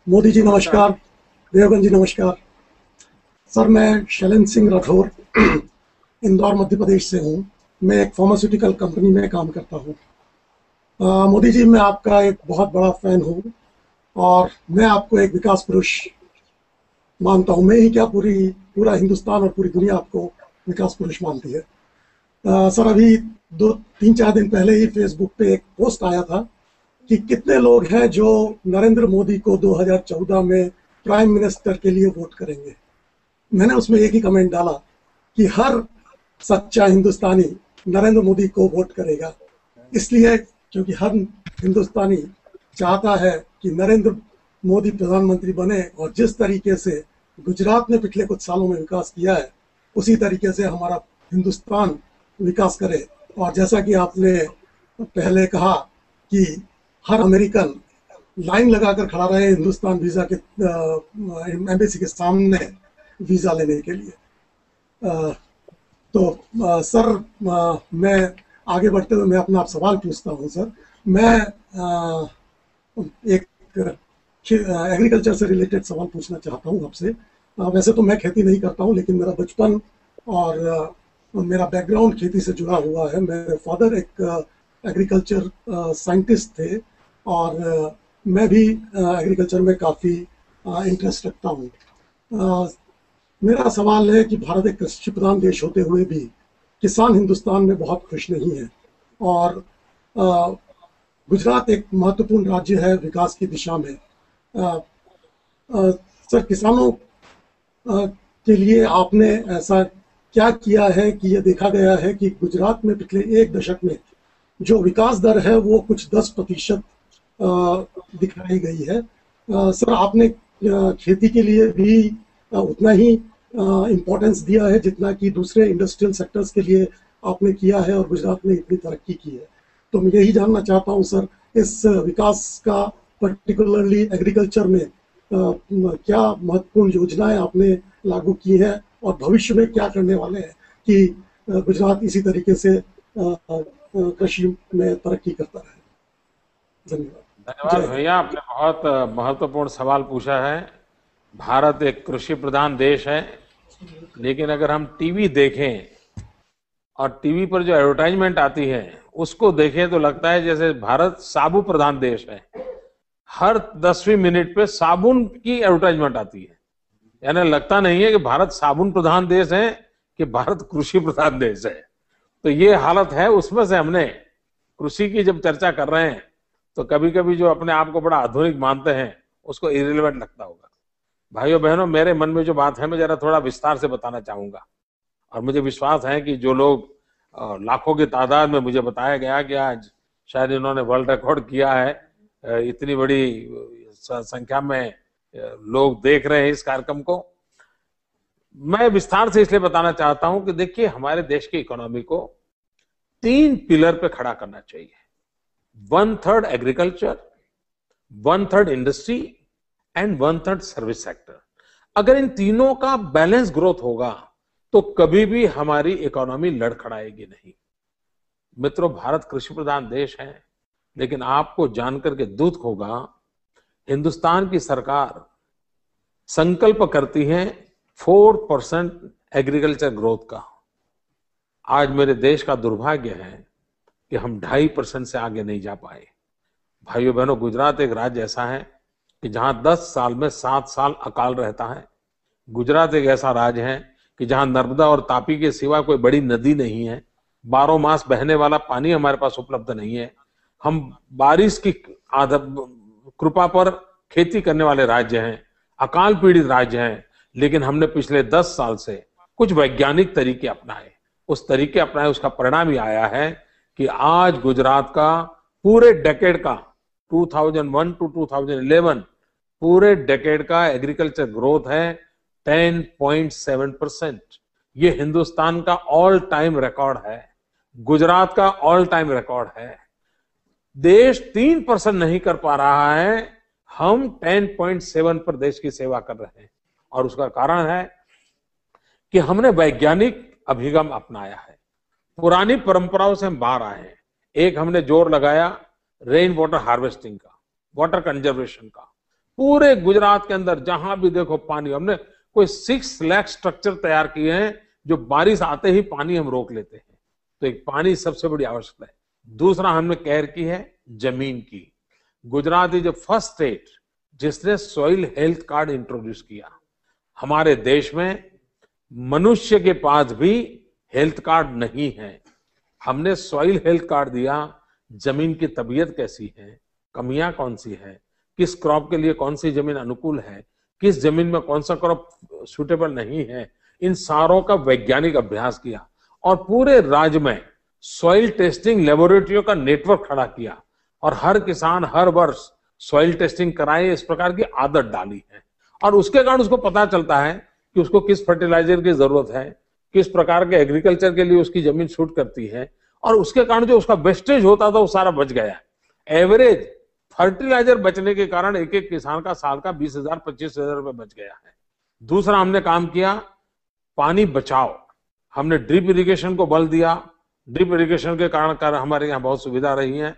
मोदी जी नमस्कार। नमस्कार। देवगन जी नमस्कार। सर मैं शैलेंद्र सिंह राठौर इंदौर मध्य प्रदेश से हूँ। मैं एक फार्मास्यूटिकल कंपनी में काम करता हूँ। मोदी जी मैं आपका एक बहुत बड़ा फैन हूँ और मैं आपको एक विकास पुरुष मानता हूँ। मैं ही क्या, पूरा हिंदुस्तान और पूरी दुनिया आपको विकास पुरुष मानती है। सर अभी 2 3 4 दिन पहले ही फेसबुक पे एक पोस्ट आया था कि कितने लोग हैं जो नरेंद्र मोदी को 2014 में प्राइम मिनिस्टर के लिए वोट करेंगे। मैंने उसमें एक ही कमेंट डाला कि हर सच्चा हिंदुस्तानी नरेंद्र मोदी को वोट करेगा, इसलिए क्योंकि हर हिंदुस्तानी चाहता है कि नरेंद्र मोदी प्रधानमंत्री बने और जिस तरीके से गुजरात ने पिछले कुछ सालों में विकास किया है उसी तरीके से हमारा हिंदुस्तान विकास करे। और जैसा कि आपने पहले कहा कि हर अमेरिकन लाइन लगाकर खड़ा रहे हिंदुस्तान वीजा के एम्बेसी के सामने वीजा लेने के लिए। अ, तो सर मैं आगे बढ़ते हुए मैं अपना आप सवाल पूछता हूँ सर। मैं एक एग्रीकल्चर से रिलेटेड सवाल पूछना चाहता हूँ आपसे। वैसे तो मैं खेती नहीं करता हूँ लेकिन मेरा बचपन और मेरा बैकग्राउंड खेती से जुड़ा हुआ है। मेरे फादर एक एग्रीकल्चर साइंटिस्ट थे और मैं भी एग्रीकल्चर में काफ़ी इंटरेस्ट रखता हूँ। मेरा सवाल है कि भारत एक कृषि प्रधान देश होते हुए भी किसान हिंदुस्तान में बहुत खुश नहीं है और गुजरात एक महत्वपूर्ण राज्य है विकास की दिशा में। अ, अ, सर किसानों के लिए आपने ऐसा क्या किया है कि ये देखा गया है कि गुजरात में पिछले 1 दशक में जो विकास दर है वो कुछ 10% दिखाई गई है। सर आपने खेती के लिए भी उतना ही इम्पोर्टेंस दिया है जितना कि दूसरे इंडस्ट्रियल सेक्टर्स के लिए आपने किया है और गुजरात ने इतनी तरक्की की है। तो मैं यही जानना चाहता हूँ सर, इस विकास का पर्टिकुलरली एग्रीकल्चर में क्या महत्वपूर्ण योजनाएं आपने लागू की हैं और भविष्य में क्या करने वाले हैं कि गुजरात इसी तरीके से कृषि में तरक्की करता रहे। धन्यवाद। धन्यवाद जय हिंद। भैया, आपने बहुत महत्वपूर्ण सवाल पूछा है। भारत एक कृषि प्रधान देश है, लेकिन अगर हम टीवी देखें और टीवी पर जो एडवर्टाइजमेंट आती है उसको देखें तो लगता है जैसे भारत साबु प्रधान देश है। हर 10वीं मिनट पे साबुन की एडवर्टाइजमेंट आती है। यानी लगता नहीं है कि भारत साबुन प्रधान देश है कि भारत कृषि प्रधान देश है। तो ये हालत है। उसमें से हमने कृषि की जब चर्चा कर रहे हैं तो कभी कभी जो अपने आप को बड़ा आधुनिक मानते हैं उसको इरिलेवेंट लगता होगा। भाइयों बहनों, मेरे मन में जो बात है मैं जरा थोड़ा विस्तार से बताना चाहूंगा। और मुझे विश्वास है कि जो लोग लाखों की तादाद में, मुझे बताया गया कि आज शायद इन्होंने वर्ल्ड रिकॉर्ड किया है, इतनी बड़ी संख्या में लोग देख रहे हैं इस कार्यक्रम को। मैं विस्तार से इसलिए बताना चाहता हूं कि देखिए, हमारे देश की इकोनॉमी को 3 पिलर पे खड़ा करना चाहिए। 1/3 agriculture, 1/3 industry and 1/3 service sector. अगर इन तीनों का बैलेंस ग्रोथ होगा तो कभी भी हमारी इकोनॉमी लड़खड़ाएगी नहीं। मित्रों, भारत कृषि प्रधान देश है, लेकिन आपको जानकर के दुख होगा, हिंदुस्तान की सरकार संकल्प करती है 4% एग्रीकल्चर ग्रोथ का। आज मेरे देश का दुर्भाग्य है कि हम 2.5% से आगे नहीं जा पाए। भाइयों बहनों, गुजरात एक राज्य ऐसा है कि जहां 10 साल में 7 साल अकाल रहता है। गुजरात एक ऐसा राज्य है कि जहां नर्मदा और तापी के सिवा कोई बड़ी नदी नहीं है। 12 मास बहने वाला पानी हमारे पास उपलब्ध नहीं है। हम बारिश की कृपा पर खेती करने वाले राज्य हैं, अकाल पीड़ित राज्य हैं। लेकिन हमने पिछले 10 साल से कुछ वैज्ञानिक तरीके अपनाए। उस तरीके अपनाए, उसका परिणाम ये आया है कि आज गुजरात का पूरे डेकेड का 2001 टू 2011 पूरे डेकेड का एग्रीकल्चर ग्रोथ है 10.7%। ये हिंदुस्तान का ऑल टाइम रिकॉर्ड है, गुजरात का ऑल टाइम रिकॉर्ड है। देश 3% नहीं कर पा रहा है, हम 10.7 पर देश की सेवा कर रहे हैं। और उसका कारण है कि हमने वैज्ञानिक अभिगम अपनाया है। पुरानी परंपराओं से हम बाहर आए हैं। एक हमने जोर लगाया रेन वाटर हार्वेस्टिंग का, वाटर कंजर्वेशन का। पूरे गुजरात के अंदर जहां भी देखो पानी, हमने कोई 6 लाख स्ट्रक्चर तैयार किए हैं जो बारिश आते ही पानी हम रोक लेते हैं। तो एक पानी सबसे बड़ी आवश्यकता है। दूसरा हमने केयर की है जमीन की। Gujarat is the first state जिसने सॉइल हेल्थ कार्ड इंट्रोड्यूस किया। हमारे देश में मनुष्य के पास भी हेल्थ कार्ड नहीं है, हमने सॉइल हेल्थ कार्ड दिया। जमीन की तबीयत कैसी है, कमियां कौन सी है, किस क्रॉप के लिए कौन सी जमीन अनुकूल है, किस जमीन में कौन सा क्रॉप सूटेबल नहीं है, इन सारों का वैज्ञानिक अभ्यास किया और पूरे राज्य में सॉइल टेस्टिंग लेबोरेटरियों का नेटवर्क खड़ा किया और हर किसान हर वर्ष सॉइल टेस्टिंग कराए, इस प्रकार की आदत डाली है। और उसके कारण उसको पता चलता है कि उसको किस फर्टिलाइजर की जरूरत है, किस प्रकार के एग्रीकल्चर के लिए उसकी जमीन सूट करती है, और उसके कारण जो उसका वेस्टेज होता था वो सारा बच गया। एवरेज फर्टिलाइजर बचने के कारण एक एक किसान का साल का 20,000 25,000 रुपए बच गया है। दूसरा हमने काम किया पानी बचाओ, हमने ड्रिप इरिगेशन को बल दिया। ड्रिप इरिगेशन के कारण हमारे यहाँ बहुत सुविधा रही है।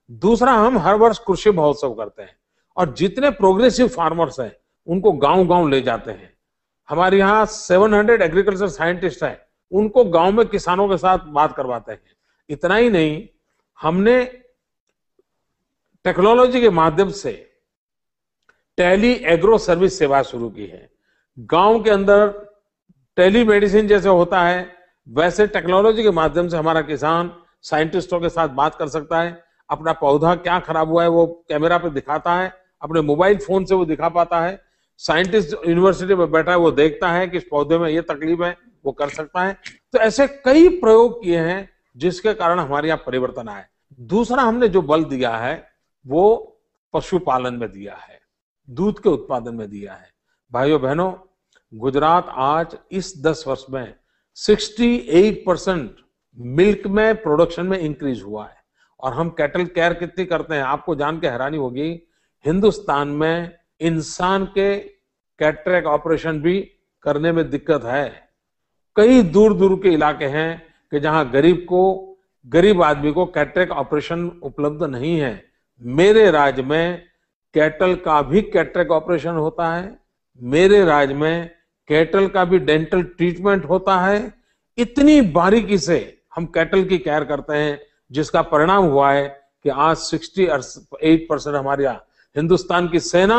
दूसरा, हम हर वर्ष कृषि महोत्सव करते हैं और जितने प्रोग्रेसिव फार्मर्स हैं उनको गांव गांव ले जाते हैं। हमारे यहाँ 700 एग्रीकल्चर साइंटिस्ट हैं, उनको गांव में किसानों के साथ बात करवाते हैं। इतना ही नहीं, हमने टेक्नोलॉजी के माध्यम से टेली एग्रो सर्विस सेवा शुरू की है। गांव के अंदर टेली मेडिसिन जैसे होता है वैसे टेक्नोलॉजी के माध्यम से हमारा किसान साइंटिस्टों के साथ बात कर सकता है। अपना पौधा क्या खराब हुआ है वो कैमरा पे दिखाता है, अपने मोबाइल फोन से वो दिखा पाता है। साइंटिस्ट यूनिवर्सिटी में बैठा है, वो देखता है कि इस पौधे में ये तकलीफ है, वो कर सकता है। तो ऐसे कई प्रयोग किए हैं जिसके कारण हमारे यहाँ परिवर्तन आए। दूसरा, हमने जो बल दिया है वो पशुपालन में दिया है, दूध के उत्पादन में दिया है। भाइयों बहनों, गुजरात आज इस 10 वर्ष में 68% मिल्क में प्रोडक्शन में इंक्रीज हुआ है। और हम कैटल केयर कितनी करते हैं, आपको जान के हैरानी होगी, हिंदुस्तान में इंसान के कैटरेक्ट ऑपरेशन भी करने में दिक्कत है। कई दूर दूर के इलाके हैं कि जहां गरीब आदमी को कैटरेक्ट ऑपरेशन उपलब्ध नहीं है। मेरे राज्य में कैटल का भी कैटरेक्ट ऑपरेशन होता है, मेरे राज्य में कैटल का भी डेंटल ट्रीटमेंट होता है। इतनी बारीकी से हम कैटल की केयर करते हैं जिसका परिणाम हुआ है कि आज 68% हमारे यहाँ हिंदुस्तान की सेना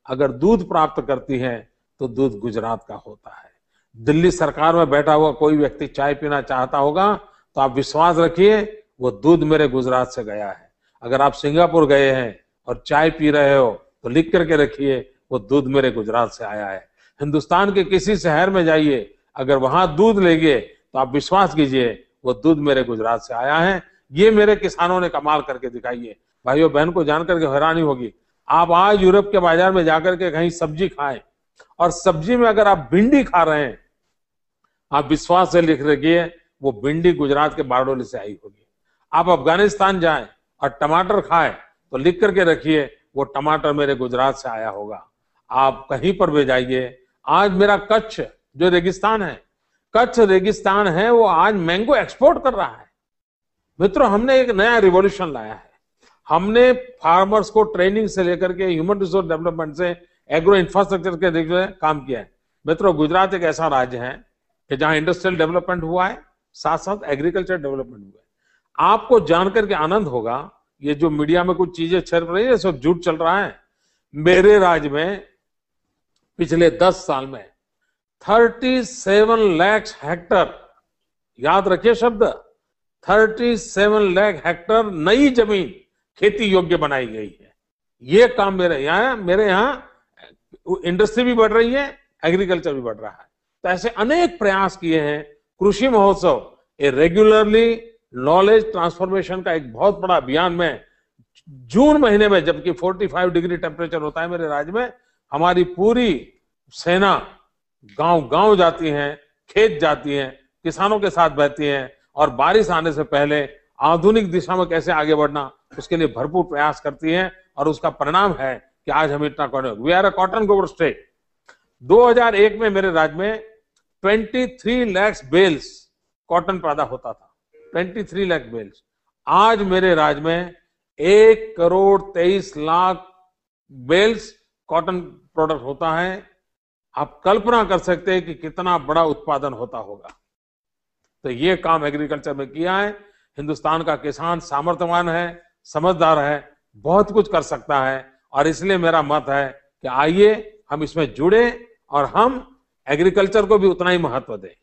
अगर दूध प्राप्त करती है तो दूध गुजरात का होता है। दिल्ली सरकार में बैठा हुआ कोई व्यक्ति चाय पीना चाहता होगा तो आप विश्वास रखिए वो दूध मेरे गुजरात से गया है। अगर आप सिंगापुर गए हैं और चाय पी रहे हो तो लिख करके रखिए वो दूध मेरे गुजरात से आया है। हिंदुस्तान के किसी शहर में जाइए, अगर वहां दूध लेंगे तो आप विश्वास कीजिए वो दूध मेरे गुजरात से आया है। ये मेरे किसानों ने कमाल करके दिखाई। भाइयों बहन को जानकर के हैरानी होगी, आप आज यूरोप के बाजार में जाकर के कहीं सब्जी खाएं और सब्जी में अगर आप भिंडी खा रहे हैं, आप विश्वास से लिख रखिए वो भिंडी गुजरात के बारडोली से आई होगी। आप अफगानिस्तान जाएं और टमाटर खाएं तो लिख करके रखिए वो टमाटर मेरे गुजरात से आया होगा। आप कहीं पर भी जाइए, आज मेरा कच्छ जो रेगिस्तान है, कच्छ रेगिस्तान है, वो आज मैंगो एक्सपोर्ट कर रहा है। मित्रों, हमने एक नया रिवॉल्यूशन लाया है। हमने फार्मर्स को ट्रेनिंग से लेकर के ह्यूमन रिसोर्स डेवलपमेंट से एग्रो इंफ्रास्ट्रक्चर के लिए काम किया है। मित्रों, गुजरात एक ऐसा राज्य है कि जहां इंडस्ट्रियल डेवलपमेंट हुआ है, साथ साथ एग्रीकल्चर डेवलपमेंट हुआ है। आपको जानकर के आनंद होगा, ये जो मीडिया में कुछ चीजें चल रही है सब झूठ चल रहा है। मेरे राज्य में पिछले 10 साल में 37 लाख हेक्टर, याद रखिए शब्द, 37 लाख हेक्टर नई जमीन खेती योग्य बनाई गई है। ये काम मेरे यहाँ इंडस्ट्री भी बढ़ रही है, एग्रीकल्चर भी बढ़ रहा है। तो ऐसे अनेक प्रयास किए हैं। कृषि महोत्सव ये रेगुलरली नॉलेज ट्रांसफॉर्मेशन का एक बहुत बड़ा अभियान में जून महीने में, जबकि 45 डिग्री टेम्परेचर होता है मेरे राज्य में, हमारी पूरी सेना गांव गांव जाती है, खेत जाती है, किसानों के साथ बैठती है और बारिश आने से पहले आधुनिक दिशा में कैसे आगे बढ़ना उसके लिए भरपूर प्रयास करती है। और उसका परिणाम है कि आज हम इतना we are a cotton grower state. 2001 में मेरे राज्य में 23 लाख बेल्स कॉटन पैदा होता था, 23 लाख बेल्स। आज मेरे राज्य में 1 crore 23 lakh bales cotton product होता है, आप कल्पना कर सकते हैं कि कितना बड़ा उत्पादन होता होगा। तो ये काम एग्रीकल्चर में किया है। हिंदुस्तान का किसान सामर्थ्यवान है, समझदार है, बहुत कुछ कर सकता है, और इसलिए मेरा मत है कि आइए हम इसमें जुड़े और हम एग्रीकल्चर को भी उतना ही महत्व दें।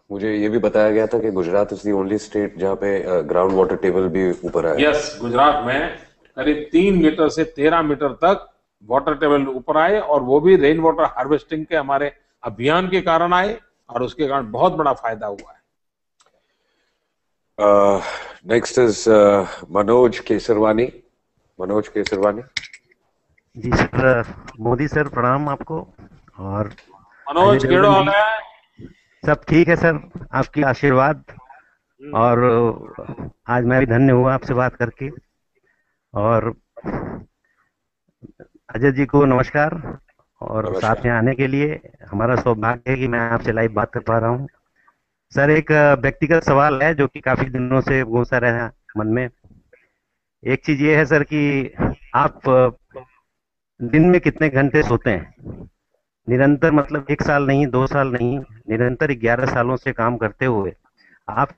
मुझे ये भी बताया गया था कि Gujarat is the only state जहां पे ग्राउंड वाटर टेबल भी ऊपर आया। यस, गुजरात में करीब 3 मीटर से 13 मीटर तक वाटर टेबल ऊपर आए, और वो भी रेन वाटर हार्वेस्टिंग के हमारे अभियान के कारण आए, और उसके कारण बहुत बड़ा फायदा हुआ है। Next is Manoj Kesarwani. Manoj Kesarwani ji sir, Modi sir प्रणाम आपको। और मनोज केड़ो हाल है? सब ठीक है सर, आपकी आशीर्वाद। और आज मैं भी धन्य हुआ आपसे बात करके। और अजय जी को नमस्कार, और नमस्कार। साथ में आने के लिए हमारा सौभाग्य है कि मैं आपसे लाइव बात कर पा रहा हूँ। सर, एक व्यक्तिगत सवाल है जो कि काफी दिनों से गूंजा रहा है मन में। एक चीज ये है सर कि आप दिन में कितने घंटे सोते हैं? निरंतर, मतलब 1 साल नहीं, 2 साल नहीं, निरंतर 11 सालों से काम करते हुए आप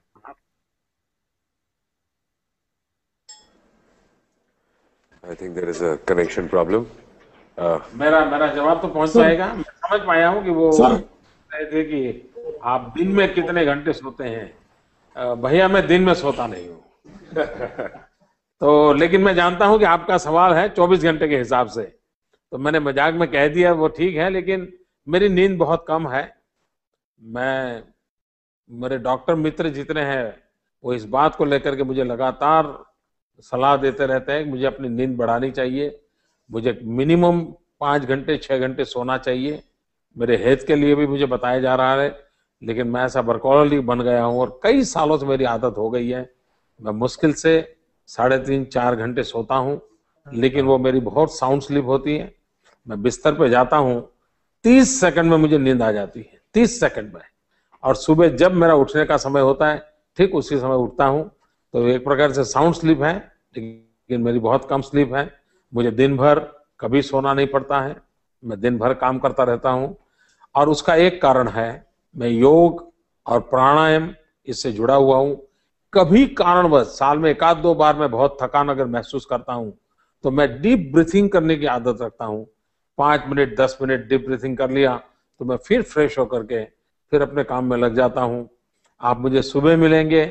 I think there is a connection problem. मेरा जवाब तो पहुंच जाएगा। मैं समझ पाया हूँ कि वो सर। कह रहे थे कि आप दिन में कितने घंटे सोते हैं। भैया, मैं दिन में सोता नहीं हूँ। तो लेकिन मैं जानता हूँ कि आपका सवाल है 24 घंटे के हिसाब से, तो मैंने मजाक में कह दिया, वो ठीक है, लेकिन मेरी नींद बहुत कम है। मेरे डॉक्टर मित्र जितने हैं वो इस बात को लेकर के मुझे लगातार सलाह देते रहते हैं कि मुझे अपनी नींद बढ़ानी चाहिए, मुझे मिनिमम 5 घंटे 6 घंटे सोना चाहिए। मेरे हेल्थ के लिए भी मुझे बताया जा रहा है, लेकिन मैं ऐसा वर्कहोलिक बन गया हूँ और कई सालों से मेरी आदत हो गई है। मैं मुश्किल से 3.5-4 घंटे सोता हूँ, लेकिन वो मेरी बहुत साउंड स्लीप होती है। मैं बिस्तर पे जाता हूँ, 30 सेकंड में मुझे नींद आ जाती है, 30 सेकंड में। और सुबह जब मेरा उठने का समय होता है, ठीक उसी समय उठता हूँ। तो एक प्रकार से साउंड स्लीप है, लेकिन मेरी बहुत कम स्लीप है। मुझे दिन भर कभी सोना नहीं पड़ता है, मैं दिन भर काम करता रहता हूँ। और उसका एक कारण है, मैं योग और प्राणायाम इससे जुड़ा हुआ हूँ। कभी कारणवश साल में 1-2 बार मैं बहुत थकान अगर महसूस करता हूँ, तो मैं डीप ब्रीथिंग करने की आदत रखता हूँ। 5 मिनट 10 मिनट डीप ब्रीथिंग कर लिया तो मैं फिर फ्रेश होकर के फिर अपने काम में लग जाता हूँ। आप मुझे सुबह मिलेंगे